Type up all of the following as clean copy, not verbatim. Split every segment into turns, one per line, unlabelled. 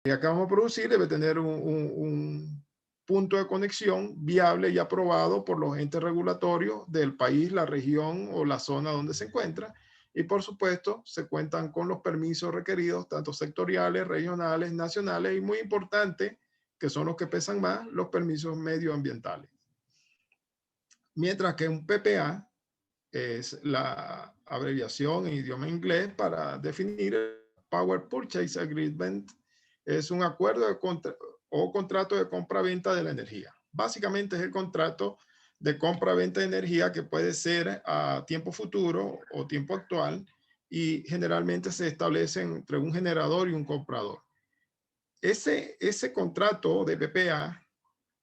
que vamos a producir debe tener un punto de conexión viable y aprobado por los entes regulatorios del país, la región o la zona donde se encuentra. Y por supuesto, se cuentan con los permisos requeridos, tanto sectoriales, regionales, nacionales y muy importante, que son los que pesan más, los permisos medioambientales. Mientras que un PPA es la abreviación en idioma inglés para definir Power Purchase Agreement. Es un acuerdo de o contrato de compra-venta de la energía. Básicamente es el contrato de compra-venta de energía que puede ser a tiempo futuro o tiempo actual y generalmente se establece entre un generador y un comprador. Ese contrato de PPA,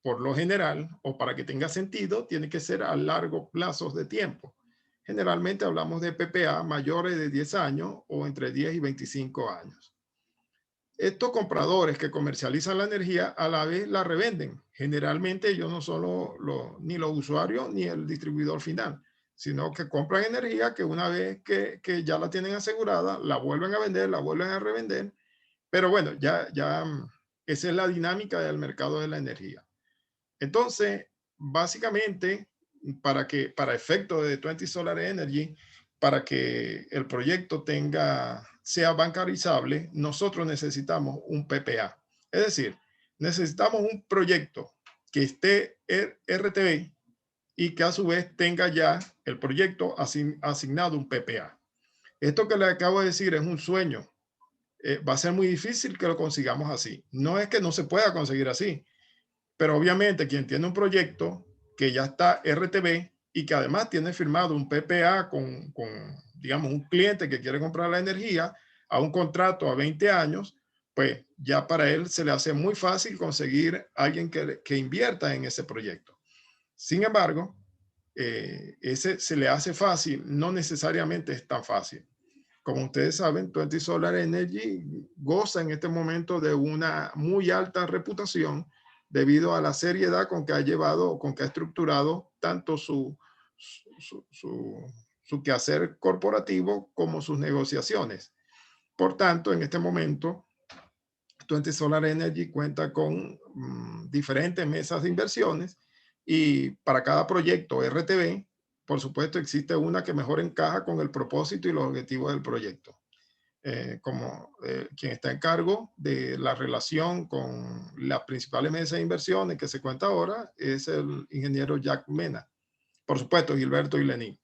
por lo general, o para que tenga sentido, tiene que ser a largo plazo de tiempo. Generalmente hablamos de PPA mayores de 10 años o entre 10 y 25 años. Estos compradores que comercializan la energía a la vez la revenden. Generalmente ellos no son ni los usuarios ni el distribuidor final, sino que compran energía que una vez que ya la tienen asegurada, la vuelven a vender, la vuelven a revender. Pero bueno, ya esa es la dinámica del mercado de la energía. Entonces, básicamente, para efecto de 20 Solar Energy, para que el proyecto sea bancarizable, nosotros necesitamos un PPA. Es decir, necesitamos un proyecto que esté RTB y que a su vez tenga ya el proyecto asignado un PPA. Esto que le acabo de decir es un sueño. Va a ser muy difícil que lo consigamos así. No es que no se pueda conseguir así, pero obviamente quien tiene un proyecto que ya está RTB y que además tiene firmado un PPA con, digamos, un cliente que quiere comprar la energía a un contrato a 20 años, pues ya para él se le hace muy fácil conseguir a alguien que invierta en ese proyecto. Sin embargo, ese se le hace fácil, no necesariamente es tan fácil. Como ustedes saben, 20 Solar Energy goza en este momento de una muy alta reputación debido a la seriedad con que ha llevado, con que ha estructurado tanto su quehacer corporativo como sus negociaciones. Por tanto, en este momento, 20 Solar Energy cuenta con diferentes mesas de inversiones y para cada proyecto RTB, por supuesto, existe una que mejor encaja con el propósito y los objetivos del proyecto. Quien está en cargo de la relación con las principales mesas de inversiones que se cuenta ahora es el ingeniero Jack Mena. Por supuesto, Gilberto y Lenín.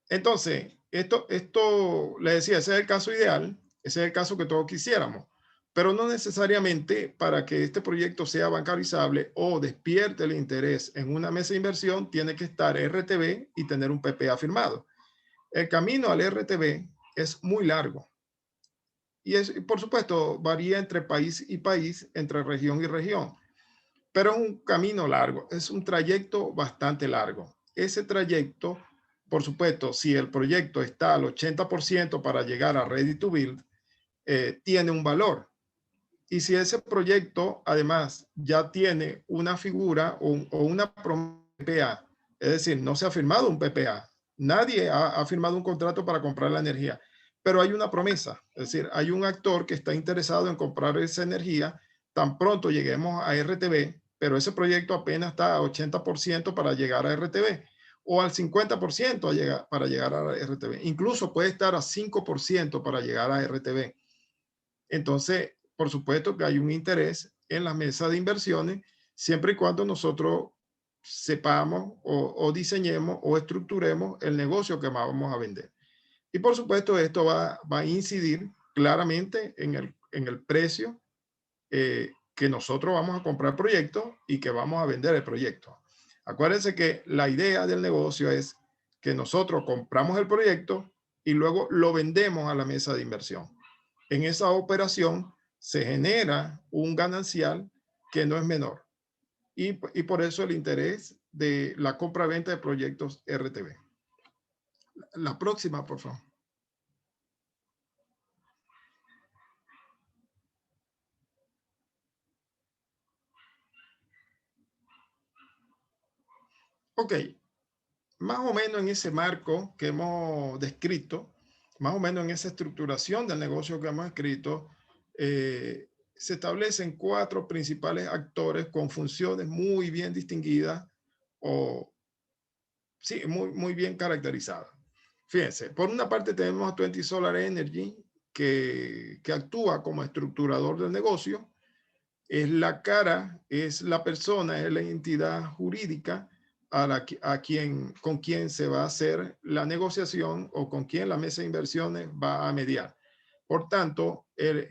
Entonces, esto le decía, ese es el caso ideal, ese es el caso que todos quisiéramos, pero no necesariamente para que este proyecto sea bancarizable o despierte el interés en una mesa de inversión, tiene que estar RTB y tener un PPA firmado. El camino al RTB es muy largo y por supuesto, varía entre país y país, entre región y región, pero es un camino largo, es un trayecto bastante largo. Ese trayecto, por supuesto, si el proyecto está al 80% para llegar a Ready to Build, tiene un valor. Y si ese proyecto además ya tiene una figura o una PPA, es decir, no se ha firmado un PPA, nadie ha firmado un contrato para comprar la energía, pero hay una promesa, es decir, hay un actor que está interesado en comprar esa energía, tan pronto lleguemos a RTB, pero ese proyecto apenas está a 80% para llegar a RTB o al 50% para llegar a RTB, incluso puede estar a 5% para llegar a RTB. Entonces, por supuesto que hay un interés en la mesa de inversiones, siempre y cuando nosotros sepamos o diseñemos o estructuremos el negocio que vamos a vender. Y por supuesto, esto va a incidir claramente en el precio que nosotros vamos a comprar el proyecto y que vamos a vender el proyecto. Acuérdense que la idea del negocio es que nosotros compramos el proyecto y luego lo vendemos a la mesa de inversión. En esa operación se genera un ganancial que no es menor. Y por eso el interés de la compra-venta de proyectos RTB. La próxima, por favor. Ok, más o menos en ese marco que hemos descrito, más o menos en esa estructuración del negocio que hemos escrito, se establecen 4 principales actores con funciones muy bien distinguidas o sí, muy bien caracterizadas. Fíjense, por una parte tenemos a 20 Solar Energy, que actúa como estructurador del negocio, es la cara, es la persona, es la entidad jurídica con quien se va a hacer la negociación o con quien la mesa de inversiones va a mediar. Por tanto, él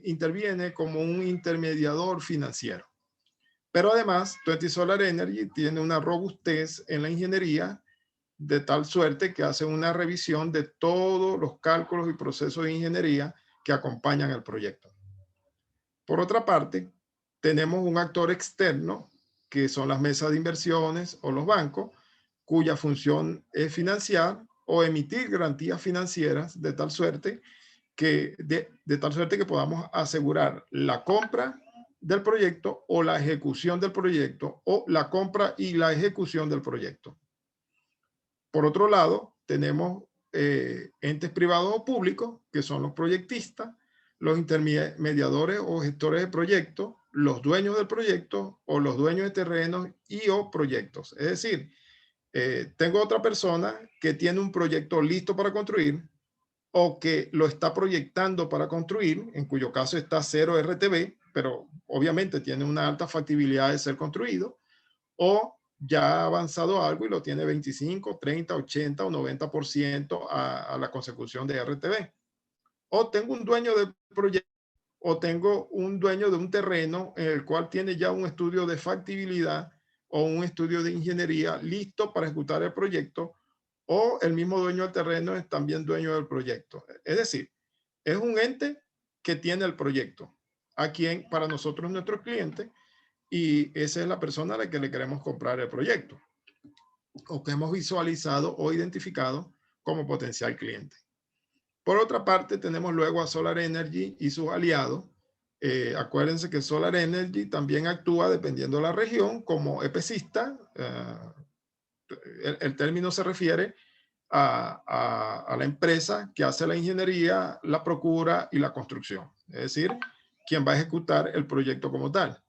interviene como un intermediador financiero. Pero además, 20 Solar Energy tiene una robustez en la ingeniería de tal suerte que hace una revisión de todos los cálculos y procesos de ingeniería que acompañan el proyecto. Por otra parte, tenemos un actor externo, que son las mesas de inversiones o los bancos, cuya función es financiar o emitir garantías financieras de tal suerte que podamos asegurar la compra del proyecto o la ejecución del proyecto o la compra y la ejecución del proyecto. Por otro lado, tenemos entes privados o públicos, que son los proyectistas, los intermediadores o gestores de proyectos, los dueños del proyecto o los dueños de terrenos y o proyectos. Es decir, tengo otra persona que tiene un proyecto listo para construir o que lo está proyectando para construir, en cuyo caso está 0 RTV, pero obviamente tiene una alta factibilidad de ser construido, o ya ha avanzado algo y lo tiene 25, 30, 80 o 90% a la consecución de RTV. O tengo un dueño de proyecto o tengo un dueño de un terreno en el cual tiene ya un estudio de factibilidad o un estudio de ingeniería listo para ejecutar el proyecto, o el mismo dueño del terreno es también dueño del proyecto. Es decir, es un ente que tiene el proyecto, a quien para nosotros es nuestro cliente, y esa es la persona a la que le queremos comprar el proyecto o que hemos visualizado o identificado como potencial cliente. Por otra parte, tenemos luego a Solar Energy y sus aliados. Acuérdense que Solar Energy también actúa, dependiendo de la región, como EPCista. El término se refiere a la empresa que hace la ingeniería, la procura y la construcción. Es decir, quien va a ejecutar el proyecto como tal.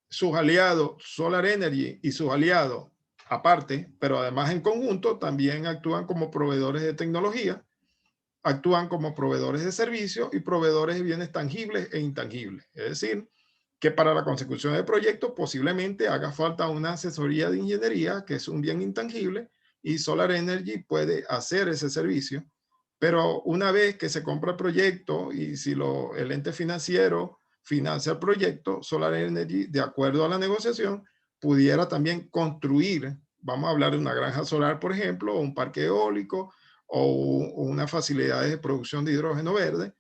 Sus aliados, Solar Energy y sus aliados, aparte, pero además en conjunto, también actúan como proveedores de tecnología, actúan como proveedores de servicios y proveedores de bienes tangibles e intangibles. Es decir, que para la consecución del proyecto posiblemente haga falta una asesoría de ingeniería, que es un bien intangible, y Solar Energy puede hacer ese servicio. Pero una vez que se compra el proyecto y si el ente financiero financia el proyecto, Solar Energy, de acuerdo a la negociación, pudiera también construir, vamos a hablar de una granja solar, por ejemplo, o un parque eólico, o unas facilidades de producción de hidrógeno verde.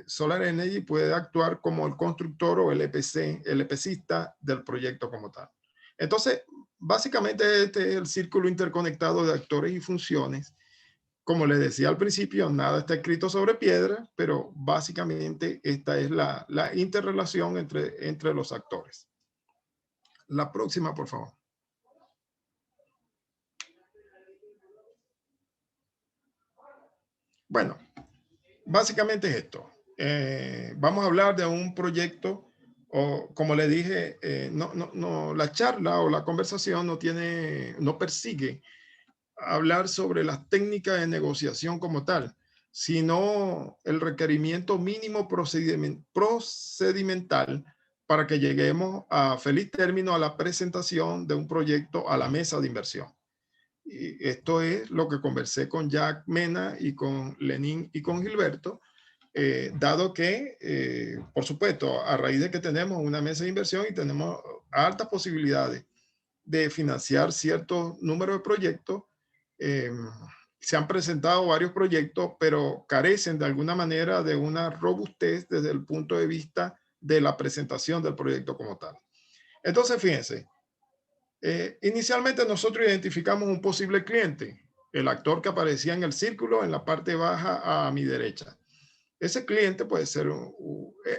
Solar Energy puede actuar como el constructor o el EPC, el EPCista del proyecto como tal. Entonces, básicamente este es el círculo interconectado de actores y funciones. Como les decía al principio, nada está escrito sobre piedra, pero básicamente esta es la interrelación entre los actores. La próxima, por favor. Bueno, básicamente es esto. Vamos a hablar de un proyecto, o como le dije, la charla o la conversación no persigue hablar sobre las técnicas de negociación como tal, sino el requerimiento mínimo procedimental para que lleguemos a feliz término a la presentación de un proyecto a la mesa de inversión. Y esto es lo que conversé con Jack Mena y con Lenín y con Gilberto, dado que, por supuesto, a raíz de que tenemos una mesa de inversión y tenemos altas posibilidades de financiar ciertos números de proyectos, se han presentado varios proyectos, pero carecen de alguna manera de una robustez desde el punto de vista de la presentación del proyecto como tal. Entonces, fíjense, inicialmente nosotros identificamos un posible cliente, el actor que aparecía en el círculo en la parte baja a mi derecha. Ese cliente puede ser,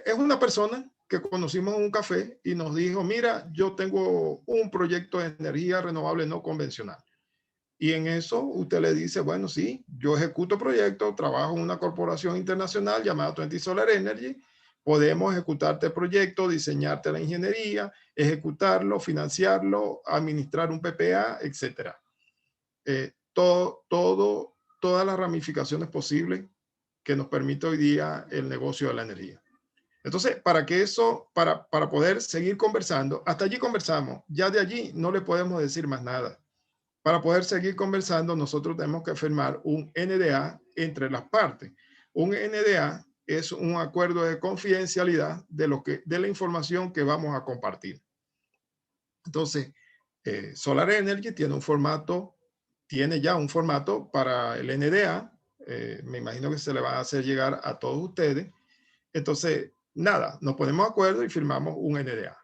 es una persona que conocimos en un café y nos dijo, mira, yo tengo un proyecto de energía renovable no convencional. Y en eso usted le dice, bueno, sí, yo ejecuto proyectos, trabajo en una corporación internacional llamada 20 Solar Energy, podemos ejecutarte el proyecto, diseñarte la ingeniería, ejecutarlo, financiarlo, administrar un PPA, etcétera. Todas las ramificaciones posibles que nos permite hoy día el negocio de la energía. Entonces, para poder seguir conversando, hasta allí conversamos, ya de allí no le podemos decir más nada. Para poder seguir conversando, nosotros tenemos que firmar un NDA entre las partes. Un NDA es un acuerdo de confidencialidad de la información que vamos a compartir. Entonces, Solar Energy tiene ya un formato para el NDA. Me imagino que se le va a hacer llegar a todos ustedes. Entonces, nada, nos ponemos de acuerdo y firmamos un NDA.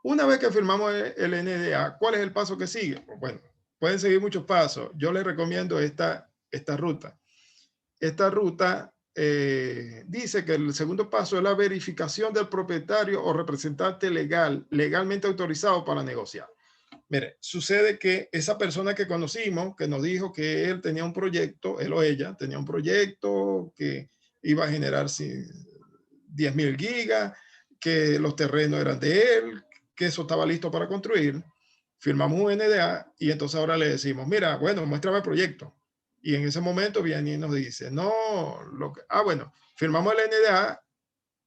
Una vez que firmamos el NDA, ¿cuál es el paso que sigue? Bueno, pueden seguir muchos pasos. Yo les recomiendo esta ruta. Esta ruta dice que el segundo paso es la verificación del propietario o representante legalmente autorizado para negociar. Mire, sucede que esa persona que conocimos, que nos dijo que él tenía un proyecto, él o ella tenía un proyecto que iba a generar 10.000 gigas, que los terrenos eran de él, que eso estaba listo para construir. Firmamos un NDA y entonces ahora le decimos, mira, bueno, muéstrame el proyecto. Y en ese momento viene y nos dice, no, bueno, firmamos el NDA.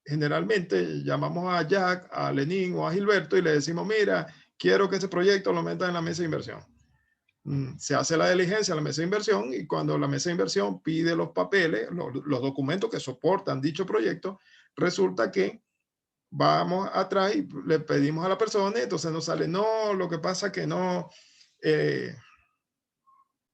Generalmente llamamos a Jack, a Lenín o a Gilberto y le decimos, mira, quiero que ese proyecto lo metan en la mesa de inversión. Se hace la diligencia a la mesa de inversión y cuando la mesa de inversión pide los papeles, los documentos que soportan dicho proyecto, resulta que vamos atrás y le pedimos a la persona y entonces nos sale, no, lo que pasa que no,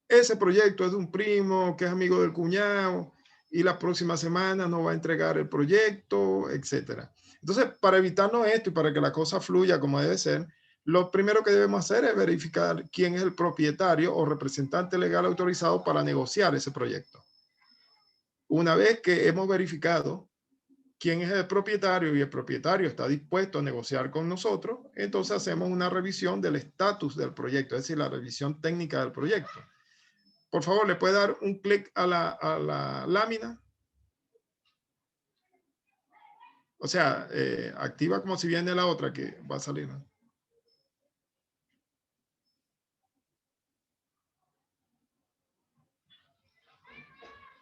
ese proyecto es de un primo que es amigo del cuñado y la próxima semana no va a entregar el proyecto, etcétera. Entonces, para evitarnos esto y para que la cosa fluya como debe ser, lo primero que debemos hacer es verificar quién es el propietario o representante legal autorizado para negociar ese proyecto. Una vez que hemos verificado quién es el propietario y el propietario está dispuesto a negociar con nosotros, entonces hacemos una revisión del estatus del proyecto, es decir, la revisión técnica del proyecto. Por favor, ¿le puede dar un clic a la lámina? O sea, activa como si viene la otra que va a salir, ¿no?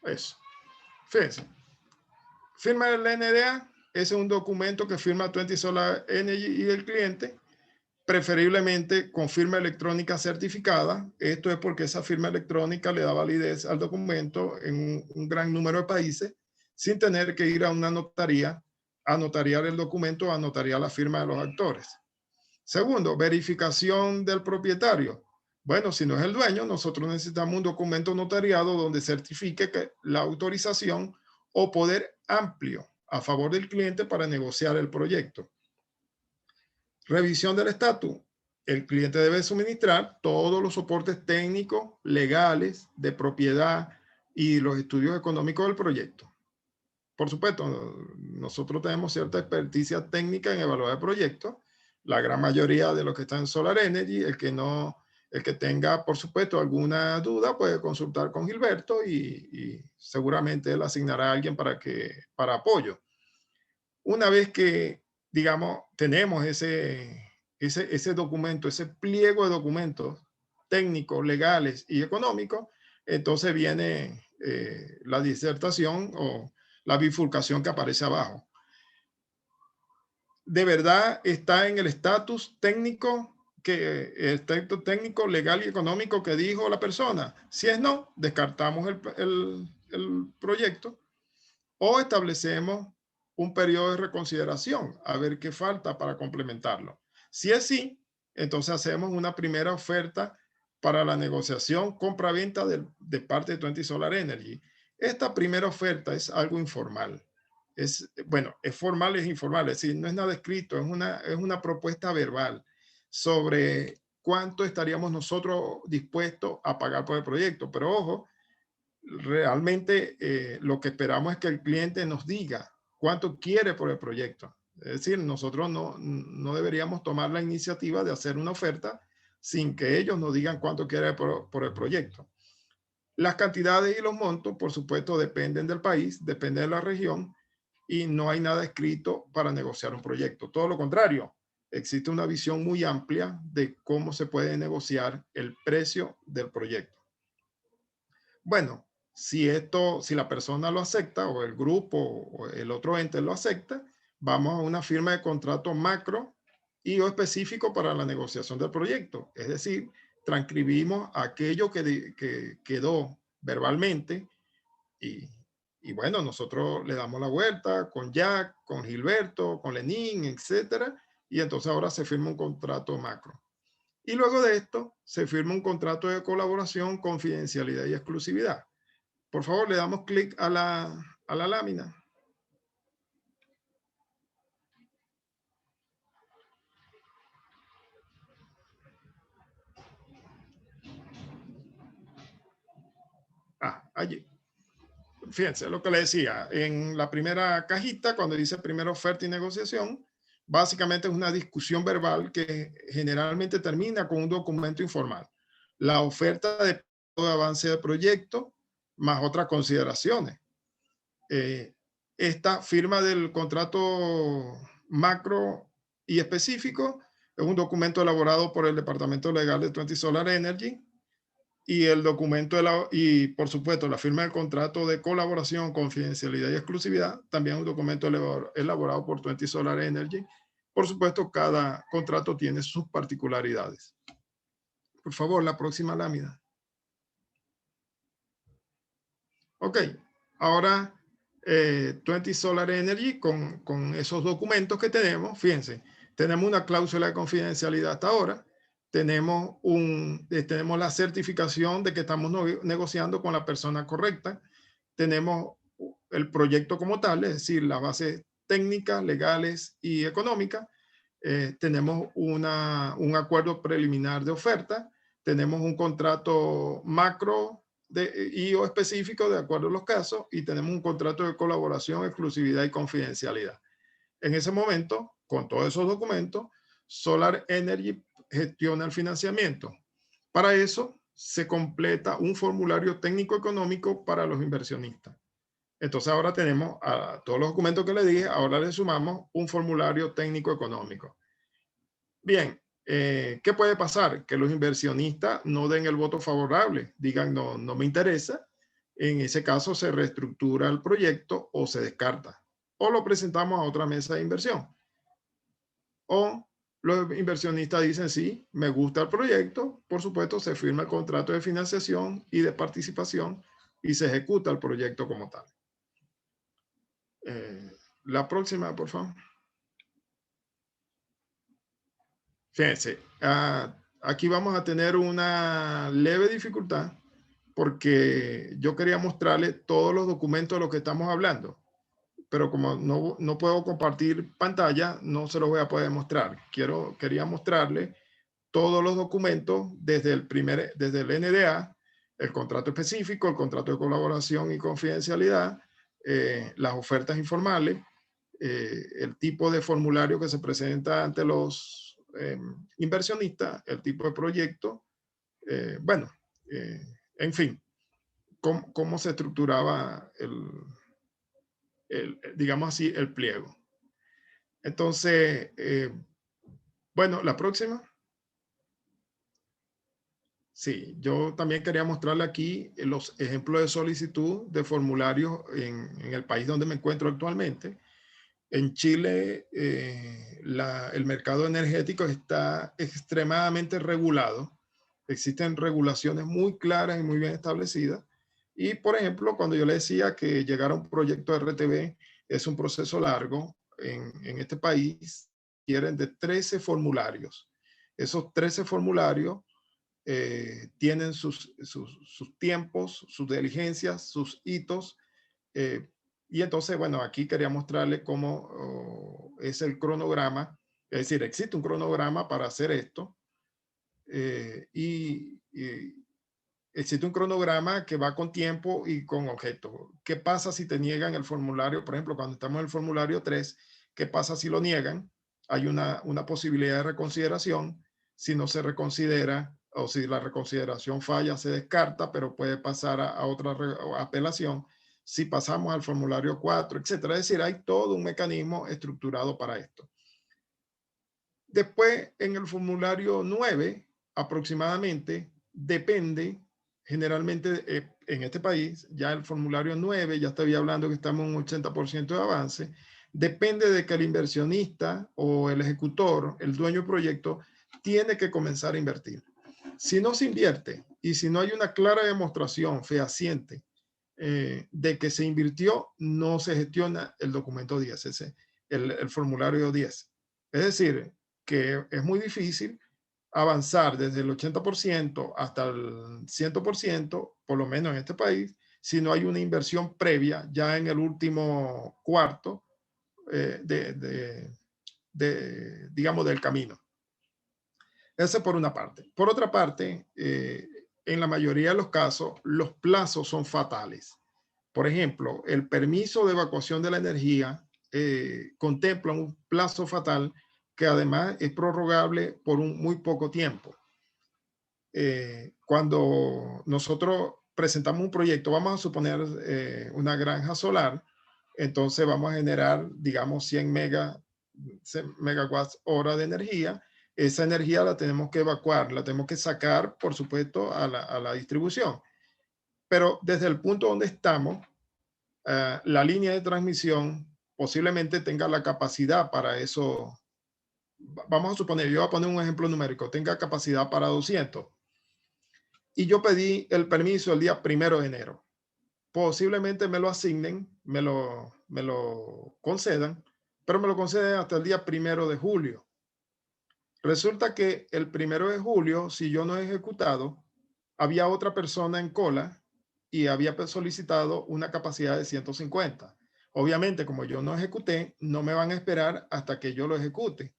Eso. Fíjense. Firma el NDA. Ese es un documento que firma 20 Solar Energy y el cliente, preferiblemente con firma electrónica certificada. Esto es porque esa firma electrónica le da validez al documento en un gran número de países sin tener que ir a una notaría a notariar el documento, a notariar la firma de los actores. Segundo, verificación del propietario. Bueno, si no es el dueño, nosotros necesitamos un documento notariado donde certifique que la autorización o poder amplio a favor del cliente para negociar el proyecto. Revisión del estatus. El cliente debe suministrar todos los soportes técnicos, legales, de propiedad y los estudios económicos del proyecto. Por supuesto, nosotros tenemos cierta experticia técnica en evaluar el proyecto. La gran mayoría de los que están en Solar Energy, el que tenga, por supuesto, alguna duda puede consultar con Gilberto y seguramente él asignará a alguien para apoyo. Una vez que, digamos, tenemos ese documento, ese pliego de documentos técnicos, legales y económicos, entonces viene la disertación o la bifurcación que aparece abajo. ¿De verdad está en el estatus técnico, legal y económico que dijo la persona? Si es no, descartamos el proyecto o establecemos un periodo de reconsideración a ver qué falta para complementarlo. Si es sí, entonces hacemos una primera oferta para la negociación compra-venta de parte de 20 Solar Energy. Esta primera oferta es algo informal. Es formal, es informal, es decir, no es nada escrito, es una propuesta verbal sobre cuánto estaríamos nosotros dispuestos a pagar por el proyecto. Pero ojo, realmente lo que esperamos es que el cliente nos diga cuánto quiere por el proyecto. Es decir, nosotros no deberíamos tomar la iniciativa de hacer una oferta sin que ellos nos digan cuánto quieren por el proyecto. Las cantidades y los montos, por supuesto, dependen del país, dependen de la región, y no hay nada escrito para negociar un proyecto. Todo lo contrario, existe una visión muy amplia de cómo se puede negociar el precio del proyecto. Bueno, si la persona lo acepta o el grupo o el otro ente lo acepta, vamos a una firma de contrato macro y o específico para la negociación del proyecto. Es decir, transcribimos aquello que quedó verbalmente y, y bueno, nosotros le damos la vuelta con Jack, con Gilberto, con Lenín, etcétera, y entonces ahora se firma un contrato macro. Y luego de esto se firma un contrato de colaboración, confidencialidad y exclusividad. Por favor, le damos clic a la lámina. Allí. Fíjense lo que le decía. En la primera cajita, cuando dice primera oferta y negociación, básicamente es una discusión verbal que generalmente termina con un documento informal. La oferta de avance del proyecto, más otras consideraciones. Esta firma del contrato macro y específico es un documento elaborado por el Departamento Legal de 20 Solar Energy y el documento y por supuesto la firma del contrato de colaboración, confidencialidad y exclusividad, también un documento elaborado por 20 Solar Energy. Por supuesto, cada contrato tiene sus particularidades. Por favor, la próxima lámina. Ok, ahora 20 Solar Energy con esos documentos que tenemos, fíjense, tenemos una cláusula de confidencialidad hasta ahora, tenemos la certificación de que estamos negociando con la persona correcta, tenemos el proyecto como tal, es decir, las bases técnicas, legales y económicas, tenemos un acuerdo preliminar de oferta, tenemos un contrato macro y o específico de acuerdo a los casos y tenemos un contrato de colaboración, exclusividad y confidencialidad. En ese momento, con todos esos documentos, Solar Energy gestiona el financiamiento. Para eso se completa un formulario técnico económico para los inversionistas. Entonces ahora tenemos a todos los documentos que le dije, ahora le sumamos un formulario técnico económico. Bien, ¿qué puede pasar? Que los inversionistas no den el voto favorable, digan no me interesa. En ese caso se reestructura el proyecto o se descarta o lo presentamos a otra mesa de inversión. O los inversionistas dicen sí, me gusta el proyecto, por supuesto se firma el contrato de financiación y de participación y se ejecuta el proyecto como tal. La próxima, por favor. Fíjense, aquí vamos a tener una leve dificultad porque yo quería mostrarle todos los documentos de los que estamos hablando, pero como no puedo compartir pantalla, no se los voy a poder mostrar. Quería mostrarle todos los documentos desde el NDA, el contrato específico, el contrato de colaboración y confidencialidad, las ofertas informales, el tipo de formulario que se presenta ante los inversionistas, el tipo de proyecto, en fin, cómo se estructuraba digamos así, el pliego. Entonces, bueno, la próxima. Sí, yo también quería mostrarle aquí los ejemplos de solicitud de formularios en el país donde me encuentro actualmente. En Chile, el mercado energético está extremadamente regulado. Existen regulaciones muy claras y muy bien establecidas. Y, por ejemplo, cuando yo le decía que llegar a un proyecto de RTV es un proceso largo, en este país quieren de 13 formularios. Esos 13 formularios tienen sus tiempos, sus diligencias, sus hitos. Y entonces, bueno, aquí quería mostrarle cómo es el cronograma. Es decir, existe un cronograma para hacer esto. Y existe un cronograma que va con tiempo y con objeto. ¿Qué pasa si te niegan el formulario? Por ejemplo, cuando estamos en el formulario 3, ¿qué pasa si lo niegan? Hay una posibilidad de reconsideración. si no se reconsidera o si la reconsideración falla, se descarta, pero puede pasar a otra apelación si pasamos al formulario 4, etcétera. Es decir, hay todo un mecanismo estructurado para esto. Después, en el formulario 9, aproximadamente, depende, generalmente en este país, ya el formulario 9, ya estoy hablando que estamos en un 80% de avance, depende de que el inversionista o el ejecutor, el dueño del proyecto, tiene que comenzar a invertir. Si no se invierte y si no hay una clara demostración fehaciente de que se invirtió, no se gestiona el documento 10, el formulario 10. Es decir, que es muy difícil avanzar desde el 80% hasta el 100%, por lo menos en este país, si no hay una inversión previa ya en el último cuarto digamos, del camino. Eso por una parte. Por otra parte, en la mayoría de los casos, los plazos son fatales. Por ejemplo, el permiso de evacuación de la energía contempla un plazo fatal que además es prorrogable por un muy poco tiempo. Cuando nosotros presentamos un proyecto, vamos a suponer una granja solar, entonces vamos a generar, digamos, 100 megawatts hora de energía. Esa energía la tenemos que evacuar, la tenemos que sacar, por supuesto, a la distribución. Pero desde el punto donde estamos, la línea de transmisión posiblemente tenga la capacidad para eso. Vamos a suponer, yo voy a poner un ejemplo numérico, tenga capacidad para 200. Y yo pedí el permiso el día 1 de enero. Posiblemente me lo asignen, me lo concedan, pero me lo conceden hasta el día 1 de julio. Resulta que el 1 de julio, si yo no he ejecutado, había otra persona en cola y había solicitado una capacidad de 150. Obviamente, como yo no ejecuté, no me van a esperar hasta que yo lo ejecute.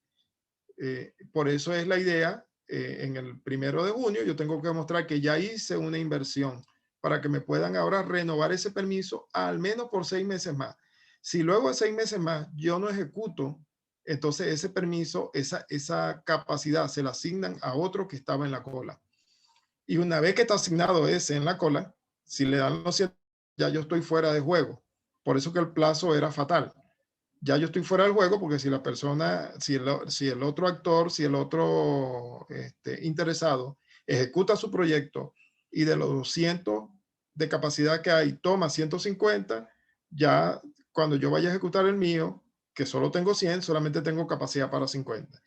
Por eso es la idea, en el 1 de junio, yo tengo que mostrar que ya hice una inversión para que me puedan ahora renovar ese permiso al menos por 6 meses más. Si luego de 6 meses más yo no ejecuto, entonces ese permiso, esa capacidad se la asignan a otro que estaba en la cola. Y una vez que está asignado ese en la cola, si le dan los 100, ya yo estoy fuera de juego. Por eso que el plazo era fatal. Ya yo estoy fuera del juego porque si la persona, si el otro actor, si el otro interesado ejecuta su proyecto y de los 200 de capacidad que hay toma 150, ya cuando yo vaya a ejecutar el mío, que solo tengo 100, solamente tengo capacidad para 50.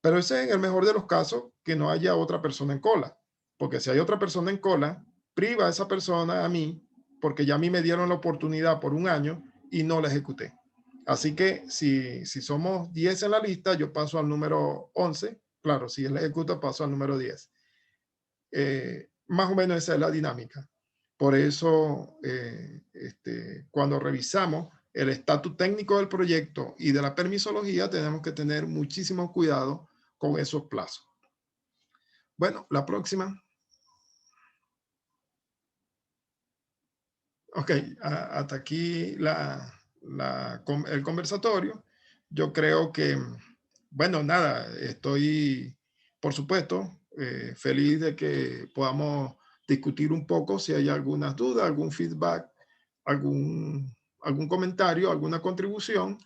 Pero ese es en el mejor de los casos, que no haya otra persona en cola. Porque si hay otra persona en cola, priva a esa persona a mí, porque ya a mí me dieron la oportunidad por un año y no la ejecuté. Así que si somos 10 en la lista, yo paso al número 11. Claro, si él ejecuta, paso al número 10. Más o menos esa es la dinámica. Por eso, cuando revisamos el estatus técnico del proyecto y de la permisología, tenemos que tener muchísimo cuidado con esos plazos. Bueno, la próxima. Ok, hasta aquí el conversatorio. Yo creo que, bueno, nada, estoy, por supuesto, feliz de que podamos discutir un poco si hay algunas dudas, algún feedback, algún comentario, alguna contribución.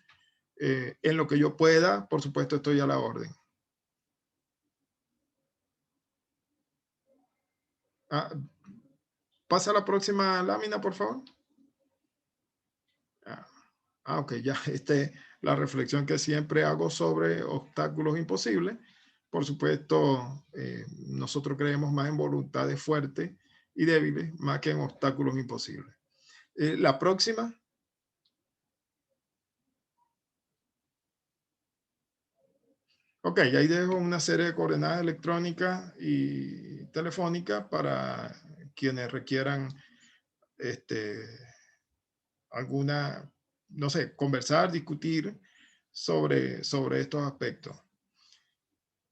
En lo que yo pueda, por supuesto, estoy a la orden. Pasa a la próxima lámina, por favor. Ok, ya la reflexión que siempre hago sobre obstáculos imposibles. Por supuesto, nosotros creemos más en voluntades fuertes y débiles, más que en obstáculos imposibles. La próxima. Ok, ahí dejo una serie de coordenadas electrónicas y telefónicas para quienes requieran alguna, no sé, conversar, discutir sobre estos aspectos.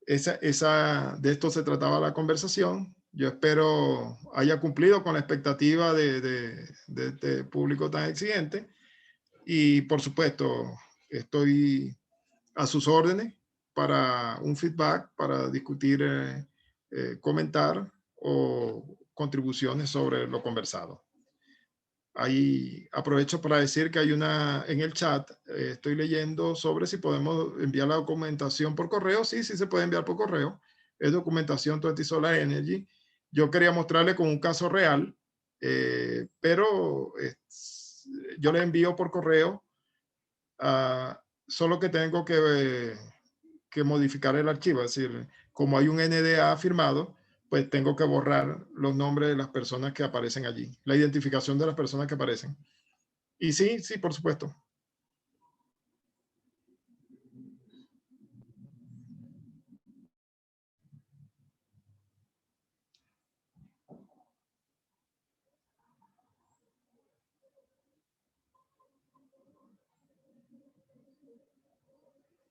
De esto se trataba la conversación. Yo espero haya cumplido con la expectativa de este público tan exigente. Y por supuesto, estoy a sus órdenes para un feedback, para discutir, comentar o contribuciones sobre lo conversado. Ahí aprovecho para decir que hay una en el chat, estoy leyendo sobre si podemos enviar la documentación por correo. Sí, sí se puede enviar por correo. Es documentación 20 Solar Energy. Yo quería mostrarle con un caso real, pero yo le envío por correo. Solo que tengo que modificar el archivo. Es decir, como hay un NDA firmado, pues tengo que borrar los nombres de las personas que aparecen allí, la identificación de las personas que aparecen. Y sí, sí, por supuesto.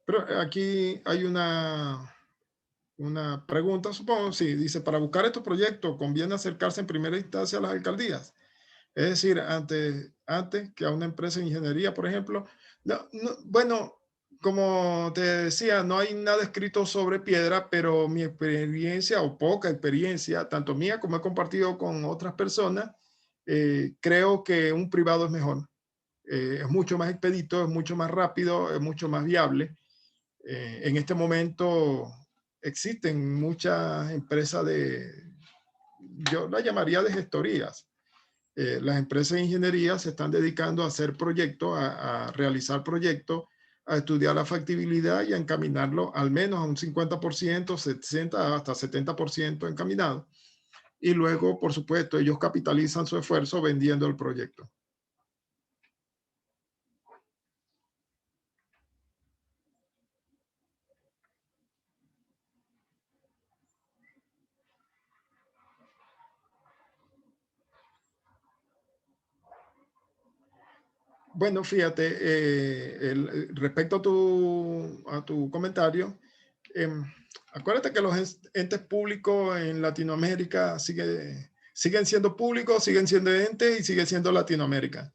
Pero aquí hay una pregunta, supongo, sí, dice, para buscar estos proyectos conviene acercarse en primera instancia a las alcaldías. Es decir, antes que a una empresa de ingeniería, por ejemplo. Bueno, como te decía, no hay nada escrito sobre piedra, pero mi experiencia o poca experiencia, tanto mía como he compartido con otras personas, creo que un privado es mejor. Es mucho más expedito, es mucho más rápido, es mucho más viable. En este momento existen muchas empresas yo la llamaría de gestorías. Las empresas de ingeniería se están dedicando a hacer proyectos, a realizar proyectos, a estudiar la factibilidad y a encaminarlo al menos a un 50%, 60, hasta 70% encaminado. Y luego, por supuesto, ellos capitalizan su esfuerzo vendiendo el proyecto. Bueno, fíjate, respecto a tu comentario, em, acuérdate que los entes públicos en Latinoamérica siguen siendo públicos, siguen siendo entes y sigue siendo Latinoamérica.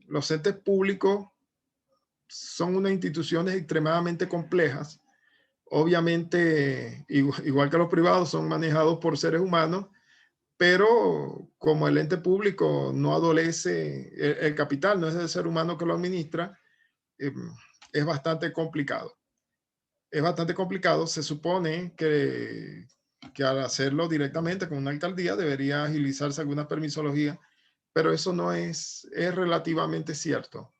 Los entes públicos son unas instituciones extremadamente complejas. Obviamente, igual que los privados, son manejados por seres humanos, pero como el ente público no adolece el capital, no es el ser humano que lo administra, eh, es bastante complicado. Es bastante complicado. Se supone que al hacerlo directamente con una alcaldía debería agilizarse alguna permisología, pero eso no es relativamente cierto.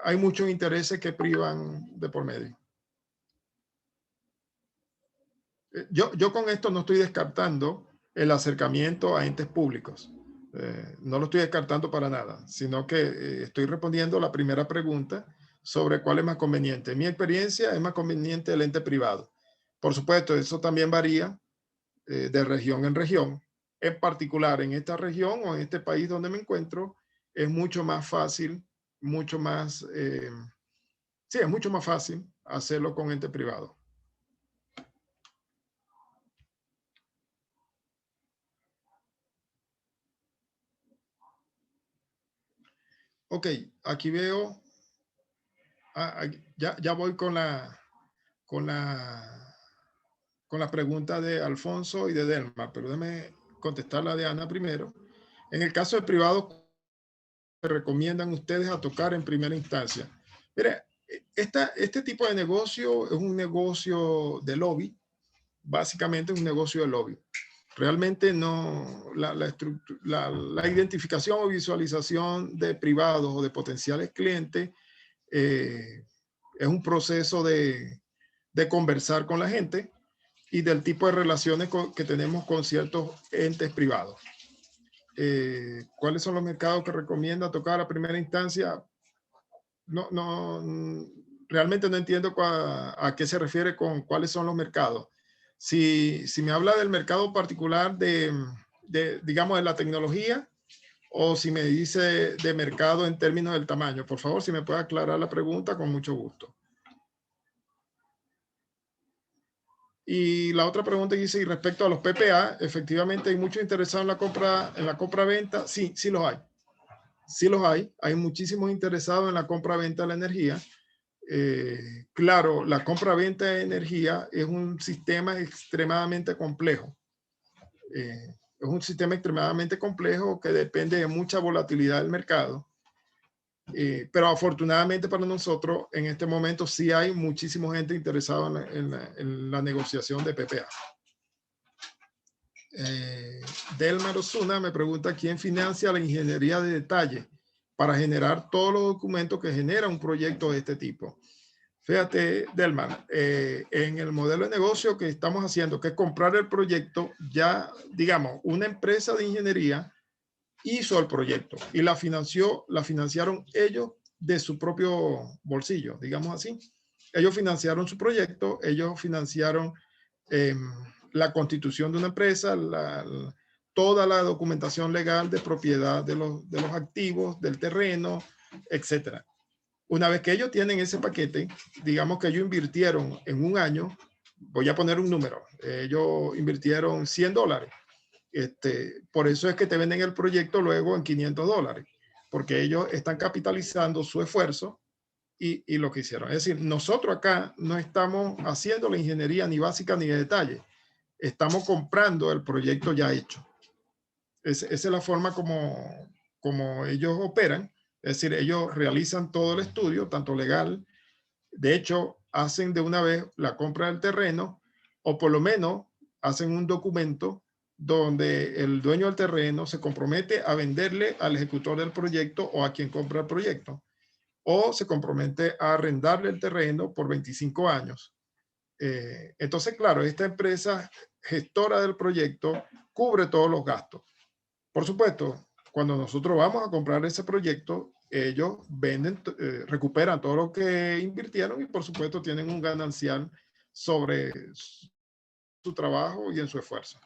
Hay muchos intereses que privan de por medio. Yo con esto no estoy descartando el acercamiento a entes públicos. No lo estoy descartando para nada, sino que estoy respondiendo la primera pregunta sobre cuál es más conveniente. En mi experiencia es más conveniente el ente privado. Por supuesto, eso también varía de región en región. En particular, en esta región o en este país donde me encuentro, es mucho más fácil, mucho más, sí, es mucho más fácil hacerlo con ente privado. Ok, aquí veo, ya voy con la, con la pregunta de Alfonso y de Delma, pero déjame contestar la de Ana primero. En el caso de privado, ¿qué recomiendan ustedes a tocar en primera instancia? Mira, este tipo de negocio es un negocio de lobby, básicamente es un negocio de lobby. Realmente no, la identificación o visualización de privados o de potenciales clientes es un proceso de conversar con la gente y del tipo de relaciones que tenemos con ciertos entes privados. ¿Cuáles son los mercados que recomienda tocar a primera instancia? Realmente no entiendo a qué se refiere con cuáles son los mercados. Si me habla del mercado particular digamos, de la tecnología, o si me dice de mercado en términos del tamaño. Por favor, si me puede aclarar la pregunta, con mucho gusto. Y la otra pregunta dice, y respecto a los PPA, efectivamente hay muchos interesados en la compra-venta. Sí, sí los hay. Sí los hay. Hay muchísimos interesados en la compra-venta de la energía. Claro, la compra-venta de energía es un sistema extremadamente complejo. Es un sistema extremadamente complejo que depende de mucha volatilidad del mercado. Pero afortunadamente para nosotros, en este momento sí hay muchísima gente interesada en la negociación de PPA. Delmar Osuna me pregunta quién financia la ingeniería de detalle para generar todos los documentos que genera un proyecto de este tipo. Fíjate, Delmar, en el modelo de negocio que estamos haciendo, que es comprar el proyecto, ya, digamos, una empresa de ingeniería hizo el proyecto y la financiaron ellos de su propio bolsillo, digamos así. Ellos financiaron su proyecto, ellos financiaron la constitución de una empresa, toda la documentación legal de propiedad de los activos, del terreno, etcétera. Una vez que ellos tienen ese paquete, digamos que ellos invirtieron en un año, voy a poner un número, ellos invirtieron $100. Por eso es que te venden el proyecto luego en $500, porque ellos están capitalizando su esfuerzo y lo que hicieron. Es decir, nosotros acá no estamos haciendo la ingeniería ni básica ni de detalle, estamos comprando el proyecto ya hecho. Esa es la forma como ellos operan. Es decir, ellos realizan todo el estudio, tanto legal, de hecho, hacen de una vez la compra del terreno, o por lo menos hacen un documento donde el dueño del terreno se compromete a venderle al ejecutor del proyecto o a quien compra el proyecto, o se compromete a arrendarle el terreno por 25 años. Entonces, claro, esta empresa gestora del proyecto cubre todos los gastos. Por supuesto, cuando nosotros vamos a comprar ese proyecto, ellos venden, recuperan todo lo que invirtieron y por supuesto tienen un ganancial sobre su trabajo y en su esfuerzo.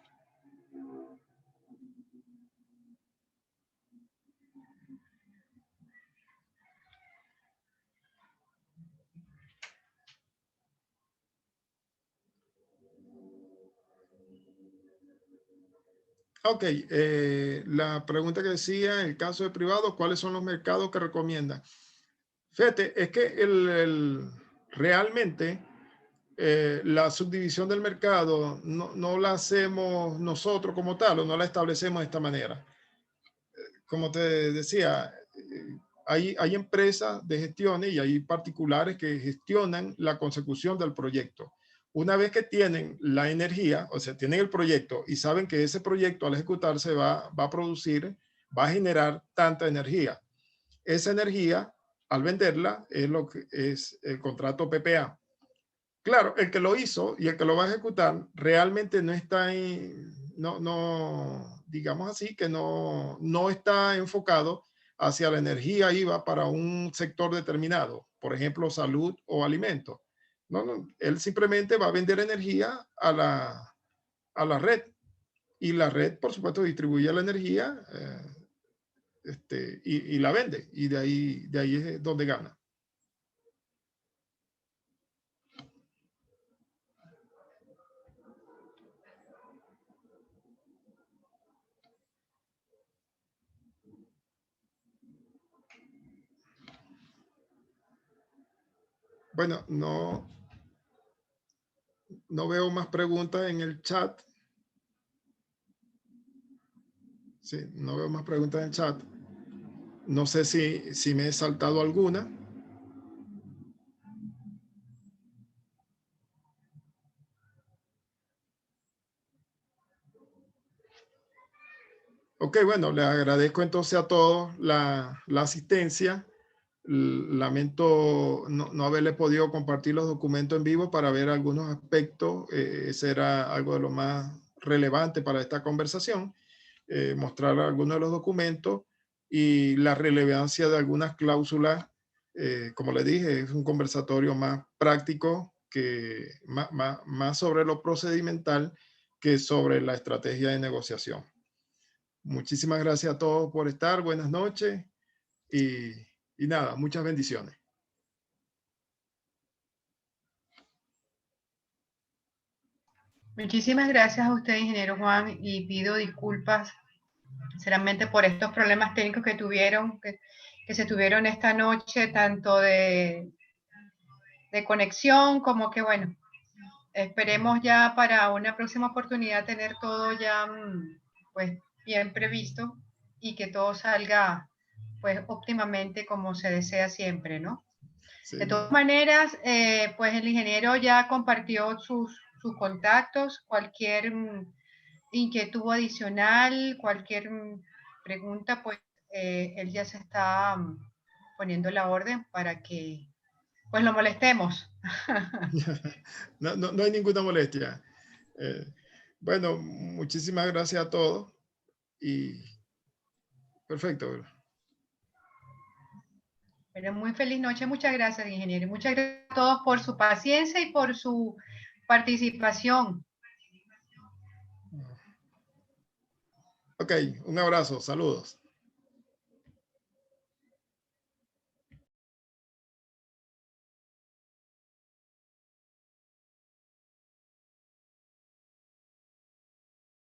Ok, la pregunta que decía, en el caso de privados, ¿cuáles son los mercados que recomiendan? Fíjate, es que realmente la subdivisión del mercado no la hacemos nosotros como tal o no la establecemos de esta manera. Como te decía, hay empresas de gestiones y hay particulares que gestionan la consecución del proyecto. Una vez que tienen la energía, o sea, tienen el proyecto y saben que ese proyecto al ejecutarse va a producir, va a generar tanta energía. Esa energía, al venderla, es lo que es el contrato PPA. Claro, el que lo hizo y el que lo va a ejecutar realmente no está digamos así, que no está enfocado hacia la energía IVA para un sector determinado, por ejemplo, salud o alimentos. No, él simplemente va a vender energía a la red y la red, por supuesto, distribuye la energía y la vende y de ahí es donde gana. Bueno, no veo más preguntas en el chat. Sí, no veo más preguntas en el chat. No sé si me he saltado alguna. Ok, bueno, le agradezco entonces a todos la asistencia. Lamento no haberle podido compartir los documentos en vivo para ver algunos aspectos. Ese era algo de lo más relevante para esta conversación. Mostrar algunos de los documentos y la relevancia de algunas cláusulas. Como le dije, es un conversatorio más práctico, más sobre lo procedimental que sobre la estrategia de negociación. Muchísimas gracias a todos por estar. Buenas noches y nada, muchas bendiciones.
Muchísimas gracias a usted, ingeniero Juan, y pido disculpas sinceramente por estos problemas técnicos que se tuvieron esta noche, tanto de conexión, como que bueno, esperemos ya para una próxima oportunidad tener todo ya pues bien previsto y que todo salga pues óptimamente como se desea siempre, ¿no?
Sí,
De todas maneras, pues el ingeniero ya compartió sus contactos, cualquier inquietud adicional, cualquier pregunta, pues él ya se está poniendo la orden para que pues lo molestemos.
no hay ninguna molestia. Bueno, muchísimas gracias a todos y perfecto.
Pero muy feliz noche, muchas gracias, ingeniero. Muchas gracias a todos por su paciencia y por su participación.
Ok, un abrazo, saludos.